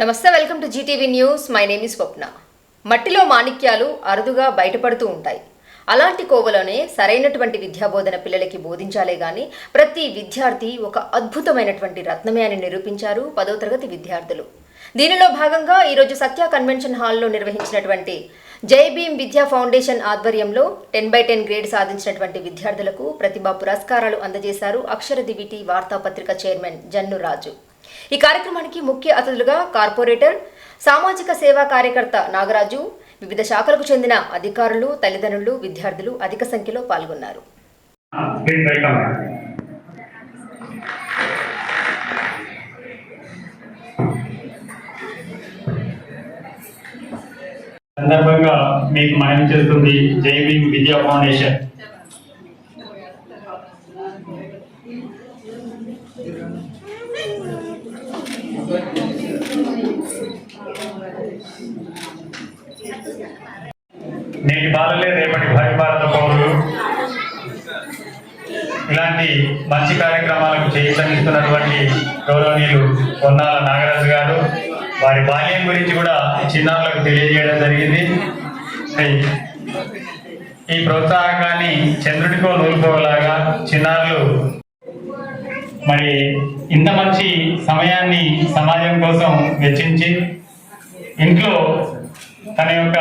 నమస్తే, welcome to Zee TV news. My name is Swapna. మట్టిలో మాణిక్యాలు అరుదుగా బయటపడుతూ ఉంటాయి. అలాంటి కోవలోనే సరైనటువంటి విద్యాబోధన పిల్లలకి బోధించాలే గాని ప్రతి విద్యార్థి ఒక అద్భుతమైనటువంటి రత్నమే అని నిరూపించారు 10వ తరగతి విద్యార్థులు. దీనిలో భాగంగా ఈరోజు సత్య కన్వెన్షన్ హాల్లో నిర్వహించినటువంటి జై భీమ్ విద్యా ఫౌండేషన్ ఆధ్వర్యంలో 10/10 గ్రేడ్ సాధించినటువంటి విద్యార్థులకు ప్రతిభా పురస్కారాలు అందజేశారు అక్షర దివిటి వార్తాపత్రిక చైర్మన్ జన్ను రాజు. ఈ కార్యక్రమానికి ముఖ్య అతిథులుగా కార్పొరేటర్, సామాజిక సేవా కార్యకర్త నాగరాజు, వివిధ శాఖలకు చెందిన అధికారులు, తల్లిదండ్రులు, విద్యార్థులు అధిక సంఖ్యలో పాల్గొన్నారు. సందర్భంగా మీకు మనం చేస్తుంది జై భీమ్ విద్యా ఫౌండేషన్. నేటి బాలలే రేపటి భావి భారత పౌరులు. ఇలాంటి మంచి కార్యక్రమాలకు చేయిస్తున్నటువంటి గౌరవనీయులు పొన్నాల నాగరాజు గారు వారి బాల్యం గురించి కూడా చిన్నారులకు తెలియజేయడం జరిగింది. ఈ ప్రోత్సాహకాన్ని చంద్రుడికో నూలుకోలాగా చిన్నారులు మరి ఇంత మంచి సమయాన్ని సమాజం కోసం వెచ్చించి ఇంట్లో తన యొక్క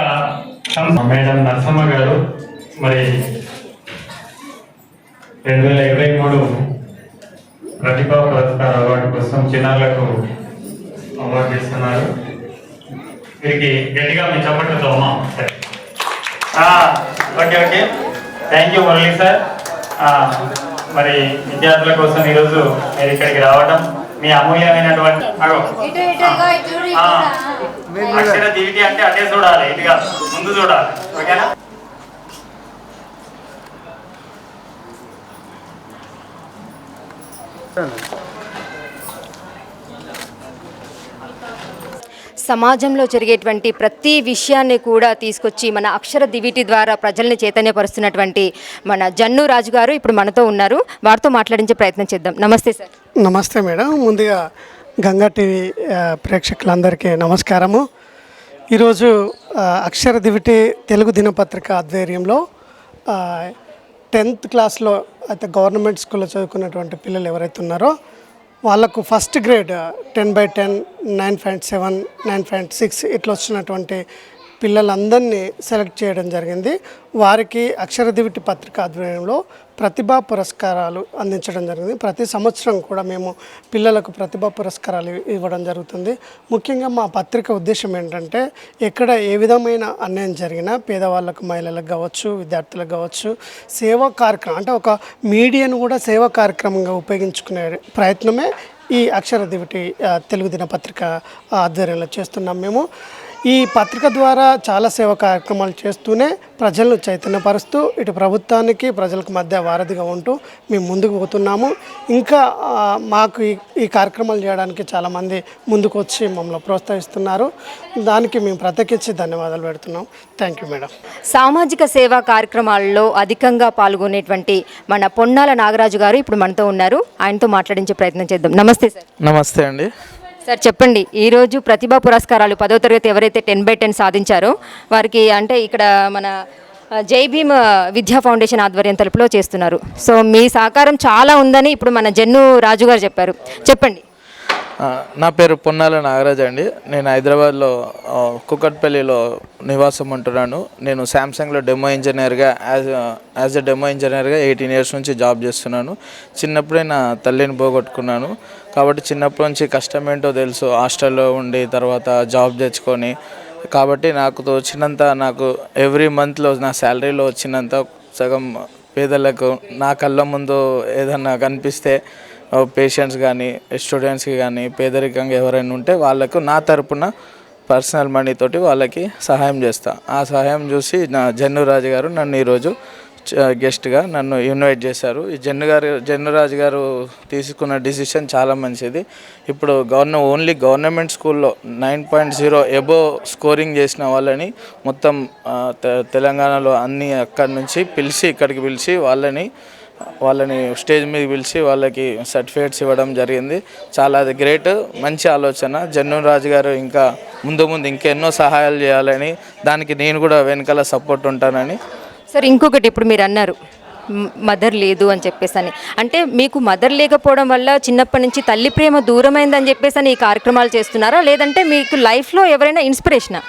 మేడం నరసమ్మ గారు మరి 2023 ప్రతిభా పురస్కార అవార్డు కోసం చిన్నారులకు అవార్డు చేస్తున్నారు. వీరికి గట్టిగా మీ చప్పట్లతో అమ్మా. Okay thank you Murali sir. మరి విద్యార్థుల కోసం ఈరోజు మీరు ఇక్కడికి రావడం మీ అమూల్యమైనటువంటి అక్షర దివిటి అంటే అటే చూడాలి, ఇటుగా ముందు చూడాలి. ఓకేనా? సమాజంలో జరిగేటువంటి ప్రతి విషయాన్ని కూడా తీసుకొచ్చి మన అక్షర దివిటి ద్వారా ప్రజల్ని చైతన్యపరుస్తున్నటువంటి మన జన్ను రాజు గారు ఇప్పుడు మనతో ఉన్నారు. వారితో మాట్లాడించే ప్రయత్నం చేద్దాం. నమస్తే సార్. నమస్తే మేడం. ముందుగా గంగా టీవీ ప్రేక్షకులందరికీ నమస్కారము. ఈరోజు అక్షర దివిటి తెలుగు దినపత్రిక ఆధ్వర్యంలో 10th క్లాస్లో అయితే గవర్నమెంట్ స్కూల్లో చదువుకున్నటువంటి పిల్లలు ఎవరైతే ఉన్నారో వాళ్ళకు ఫస్ట్ గ్రేడ్ 10/10, 9.7, 9.6 ఇట్లా వచ్చినటువంటి పిల్లలందరినీ సెలెక్ట్ చేయడం జరిగింది. వారికి అక్షర దివిటి పత్రిక ఆధ్వర్యంలో ప్రతిభా పురస్కారాలు అందించడం జరిగింది. ప్రతి సంవత్సరం కూడా మేము పిల్లలకు ప్రతిభా పురస్కారాలు ఇవ్వడం జరుగుతుంది. ముఖ్యంగా మా పత్రిక ఉద్దేశం ఏంటంటే ఎక్కడ ఏ విధమైన అన్యాయం జరిగినా పేదవాళ్ళకు, మహిళలకు కావచ్చు, విద్యార్థులకు కావచ్చు, సేవా కార్యక్రమం అంటే ఒక మీడియాను కూడా సేవా కార్యక్రమంగా ఉపయోగించుకునే ప్రయత్నమే ఈ అక్షర దివిటి తెలుగు దినపత్రిక ఆధ్వర్యంలో చేస్తున్నాం. మేము ఈ పత్రిక ద్వారా చాలా సేవా కార్యక్రమాలు చేస్తూనే ప్రజలను చైతన్యపరుస్తూ ఇటు ప్రభుత్వానికి ప్రజలకు మధ్య వారధిగా ఉంటూ మేము ముందుకు పోతున్నాము. ఇంకా మాకు ఈ కార్యక్రమాలు చేయడానికి చాలామంది ముందుకు వచ్చి మమ్మల్ని ప్రోత్సహిస్తున్నారు. దానికి మేము ప్రత్యేకించి ధన్యవాదాలు పెడుతున్నాం. Thank you madam. సామాజిక సేవా కార్యక్రమాల్లో అధికంగా పాల్గొనేటువంటి మన పొన్నాల నాగరాజు గారు ఇప్పుడు మనతో ఉన్నారు. ఆయనతో మాట్లాడించే ప్రయత్నం చేద్దాం. నమస్తే సార్. నమస్తే అండి. సార్ చెప్పండి, ఈరోజు ప్రతిభా పురస్కారాలు 10వ తరగతి ఎవరైతే 10/10 సాధించారో వారికి అంటే ఇక్కడ మన జై భీమ్ విద్యా ఫౌండేషన్ ఆధ్వర్యం తలుపులో చేస్తున్నారు. సో మీ సహకారం చాలా ఉందని ఇప్పుడు మన జన్ను రాజు గారు చెప్పారు. చెప్పండి. నా పేరు పొన్నాల నాగరాజ్ అండి. నేను హైదరాబాద్లో కుకట్పల్లిలో నివాసం ఉంటున్నాను. నేను శాంసంగ్లో డెమో ఇంజనీర్గా యాజ్ ఎ డెమో ఇంజనీర్గా 18 years నుంచి జాబ్ చేస్తున్నాను. చిన్నప్పుడే నా తల్లిని పోగొట్టుకున్నాను కాబట్టి చిన్నప్పటి నుంచి కష్టం ఏంటో తెలుసు. హాస్టల్లో ఉండి తర్వాత జాబ్ తెచ్చుకొని కాబట్టి నాకు వచ్చినంత, నాకు ఎవ్రీ మంత్లో నా శాలరీలో వచ్చినంత సగం పేదలకు నా కళ్ళ ముందు ఏదన్నా కనిపిస్తే పేషెంట్స్ కానీ స్టూడెంట్స్కి కానీ పేదరికంగా ఎవరైనా ఉంటే వాళ్ళకు నా తరపున పర్సనల్ మనీ తోటి వాళ్ళకి సహాయం చేస్తా. ఆ సహాయం చూసి నా జన్ను రాజు గారు నన్ను ఈరోజు గెస్ట్గా నన్ను ఇన్వైట్ చేశారు. ఈ జన్ను రాజు గారు తీసుకున్న డిసిషన్ చాలా మంచిది. ఇప్పుడు ఓన్లీ గవర్నమెంట్ స్కూల్లో 9.0 ఎబో స్కోరింగ్ చేసిన వాళ్ళని మొత్తం తెలంగాణలో అన్ని అక్కడి నుంచి ఇక్కడికి పిలిచి వాళ్ళని వాళ్ళని స్టేజ్ మీద పిలిచి వాళ్ళకి సర్టిఫికేట్స్ ఇవ్వడం జరిగింది. చాలా అది గ్రేట్, మంచి ఆలోచన. జన్నూరు రాజు గారు ఇంకా ముందు ఇంకెన్నో సహాయాలు చేయాలని, దానికి నేను కూడా వెనకాల సపోర్ట్ ఉంటానని. సార్ ఇంకొకటి, ఇప్పుడు మీరు అన్నారు మదర్ లేదు అని చెప్పేసి అంటే మీకు మదర్ లేకపోవడం వల్ల చిన్నప్పటి నుంచి తల్లి ప్రేమ దూరమైందని చెప్పేసి ఈ కార్యక్రమాలు చేస్తున్నారా, లేదంటే మీకు లైఫ్లో ఎవరైనా ఇన్స్పిరేషనా?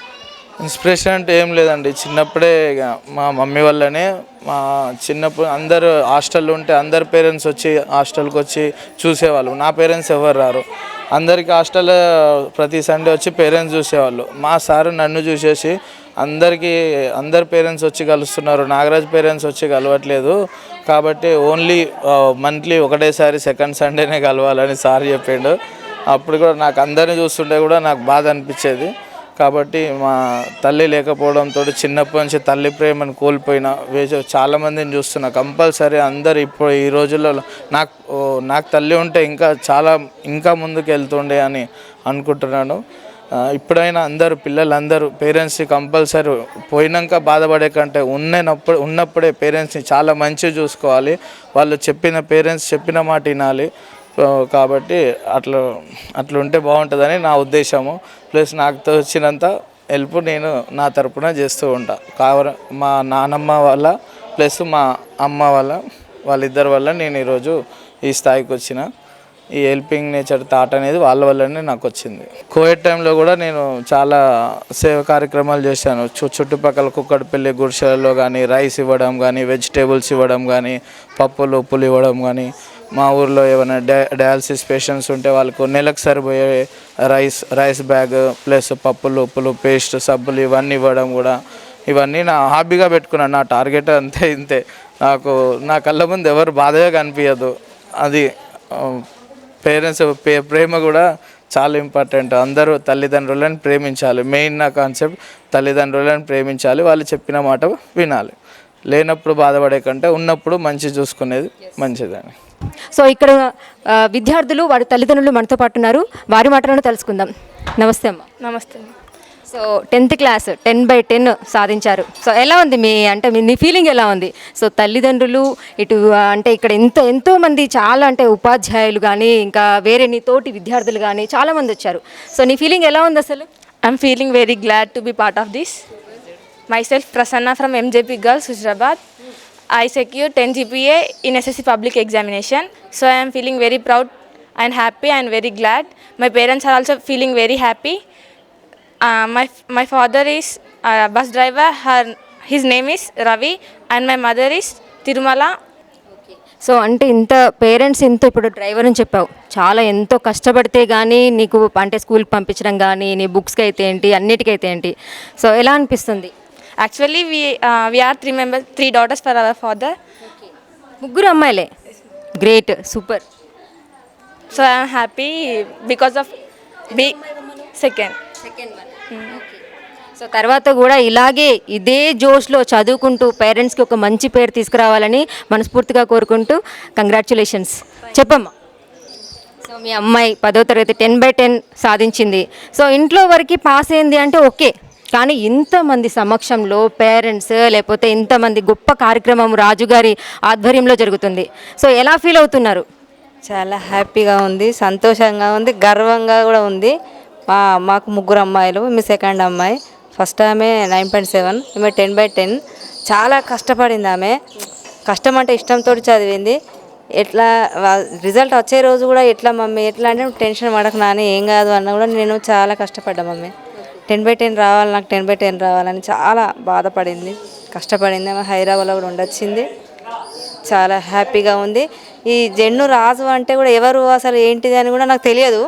ఇన్స్పిరేషన్ అంటే ఏం లేదండి, చిన్నప్పుడే ఇక మా మమ్మీ వల్లనే. మా చిన్నప్పుడు అందరు హాస్టల్లో ఉంటే అందరు పేరెంట్స్ వచ్చి హాస్టల్కి వచ్చి చూసేవాళ్ళు. నా పేరెంట్స్ ఎవరు రారు, అందరికి హాస్టల్లో ప్రతి సండే వచ్చి పేరెంట్స్ చూసేవాళ్ళు. మా సారు నన్ను చూసేసి అందరి పేరెంట్స్ వచ్చి కలుస్తున్నారు, నాగరాజ్ పేరెంట్స్ వచ్చి కలవట్లేదు కాబట్టి ఓన్లీ మంత్లీ ఒకటేసారి సెకండ్ సండేనే కలవాలని సార్ చెప్పిండు. అప్పుడు కూడా నాకు అందరిని చూస్తుంటే కూడా నాకు బాధ అనిపించేది. కాబట్టి మా తల్లి లేకపోవడంతో చిన్నప్పటి నుంచి తల్లి ప్రేమను కోల్పోయిన చాలామందిని చూస్తున్నా. కంపల్సరీ అందరు ఇప్పుడు ఈ రోజుల్లో నాకు తల్లి ఉంటే ఇంకా ముందుకు వెళ్తుండే అని అనుకుంటున్నాను. ఇప్పుడైనా అందరూ పిల్లలందరూ పేరెంట్స్ని కంపల్సరీ పోయినాక బాధపడే కంటే ఉన్నప్పుడే పేరెంట్స్ని చాలా మంచిగా చూసుకోవాలి. వాళ్ళు పేరెంట్స్ చెప్పిన మాట వినాలి. కాబట్టి అట్లా ఉంటే బాగుంటుందని నా ఉద్దేశము. ప్లస్ నాకు తోచినంత హెల్ప్ నేను నా తరపున చేస్తూ ఉంటా. మా నానమ్మ వల్ల ప్లస్ మా అమ్మ వాళ్ళిద్దరి వల్ల నేను ఈరోజు ఈ స్థాయికి వచ్చిన. ఈ హెల్పింగ్ నేచర్ థాట్ అనేది వాళ్ళ వల్లనే నాకు వచ్చింది. కోవిడ్ టైంలో కూడా నేను చాలా సేవ కార్యక్రమాలు చేశాను. చుట్టుపక్కల కుక్కడపల్లి గుడిసెలలో కానీ రైస్ ఇవ్వడం కానీ, వెజిటేబుల్స్ ఇవ్వడం కానీ, పప్పులు ఉప్పులు ఇవ్వడం కానీ, మా ఊర్లో ఏమైనా డయాలసిస్ పేషెంట్స్ ఉంటే వాళ్ళకు నెలకు సరిపోయే రైస్ బ్యాగ్ ప్లస్ పప్పులు ఉప్పులు పేస్ట్ సబ్బులు ఇవన్నీ ఇవ్వడం కూడా, ఇవన్నీ నా హాబీగా పెట్టుకున్నాను. నా టార్గెట్ అంతే ఇంతే. నా కళ్ళ ముందు ఎవరు బాధగా కనిపించదు. అది పేరెంట్స్ ప్రేమ కూడా చాలా ఇంపార్టెంట్. అందరూ తల్లిదండ్రులను ప్రేమించాలి. మెయిన్ నా కాన్సెప్ట్ తల్లిదండ్రులను ప్రేమించాలి, వాళ్ళు చెప్పిన మాట వినాలి. లేనప్పుడు బాధపడే కంటే ఉన్నప్పుడు మంచి చూసుకునేది మంచిదని. సో ఇక్కడ విద్యార్థులు వారి తల్లిదండ్రులు మనతో పాటు ఉన్నారు, వారి మాటలను తెలుసుకుందాం. నమస్తే అమ్మ. నమస్తే. సో 10th క్లాస్ 10/10 సాధించారు. సో ఎలా ఉంది మీ ఫీలింగ్ ఎలా ఉంది? సో తల్లిదండ్రులు ఇటు అంటే ఇక్కడ ఎంతోమంది చాలా అంటే ఉపాధ్యాయులు కానీ ఇంకా వేరే నీ తోటి విద్యార్థులు కానీ చాలామంది వచ్చారు. సో నీ ఫీలింగ్ ఎలా ఉంది అసలు? I'm feeling very glad to be part of this. Myself Prasanna from MJP Girls, Huzurabad. I secured 10 GPA in SSC public examination. So I am feeling very proud and happy and very glad. My parents are also feeling very happy. My father is a bus driver. His name is Ravi and my mother is Tirumala. So అంటే parents ఇప్పుడు driver అని చెప్పావు, చాలా ఎంతో కష్టపడితే కానీ నీకు అంటే స్కూల్కి పంపించడం కానీ నీ బుక్స్కి అయితే ఏంటి అన్నిటికైతే ఏంటి, సో ఎలా అనిపిస్తుంది? Actually we are 3 daughters for our father. ముగ్గురు అమ్మాయిలే, great, super. So I am happy because of second. So తర్వాత కూడా ఇదే జోష్లో చదువుకుంటూ పేరెంట్స్కి ఒక మంచి పేరు తీసుకురావాలని మనస్ఫూర్తిగా కోరుకుంటూ కంగ్రాచ్యులేషన్స్. చెప్పమ్మా. సో మీ అమ్మాయి 10వ తరగతి 10/10 సాధించింది. సో ఇంట్లో వరకు పాస్ అయింది అంటే ఓకే, కానీ ఇంతమంది సమక్షంలో పేరెంట్స్ లేకపోతే ఇంతమంది గొప్ప కార్యక్రమం రాజుగారి ఆధ్వర్యంలో జరుగుతుంది. సో ఎలా ఫీల్ అవుతున్నారు? చాలా హ్యాపీగా ఉంది, సంతోషంగా ఉంది, గర్వంగా కూడా ఉంది. మాకు ముగ్గురు అమ్మాయిలు, మీ సెకండ్ అమ్మాయి. ఫస్ట్ ఆమె 9.7, ఈమె 10/10. చాలా కష్టపడింది ఆమె. కష్టం అంటే ఇష్టంతో చదివింది. ఎట్లా రిజల్ట్ వచ్చే రోజు కూడా ఎట్లా మమ్మీ ఎట్లా అంటే టెన్షన్ పడకు నాని ఏం కాదు అన్న కూడా నేను చాలా కష్టపడ్డా మమ్మీ. 10/10 రావాలి, నాకు 10/10 రావాలని చాలా బాధపడింది, కష్టపడింది. ఆమె హైదరాబాద్లో కూడా ఉండొచ్చింది. చాలా హ్యాపీగా ఉంది. ఈ జన్ను రాజు అంటే కూడా ఎవరు అసలు ఏంటిది అని కూడా నాకు తెలియదు.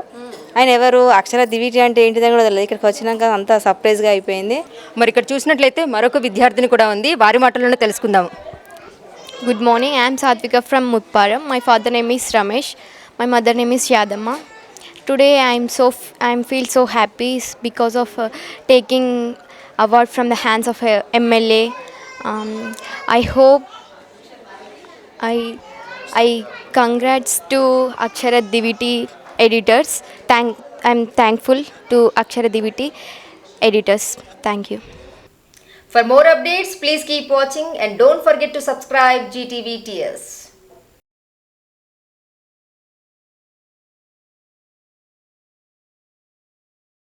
ఆయన ఎవరు, అక్షర దివిటి అంటే ఏంటిదని కూడా తెలియదు. ఇక్కడికి వచ్చినాక అంతా సర్ప్రైజ్గా అయిపోయింది. మరి ఇక్కడ చూసినట్లయితే మరొక విద్యార్థిని కూడా ఉంది, వారి మాటలను తెలుసుకుందాము. Good morning, I am Satvika from Mutparam. My father name is Ramesh. My mother name is Yadamma. Today I feel so happy because of taking award from the hands of a MLA. I hope I congrats to Akshara Diviti editors. I'm thankful to Akshara Diviti editors. Thank you. For more updates, please keep watching and don't forget to subscribe GTV TS.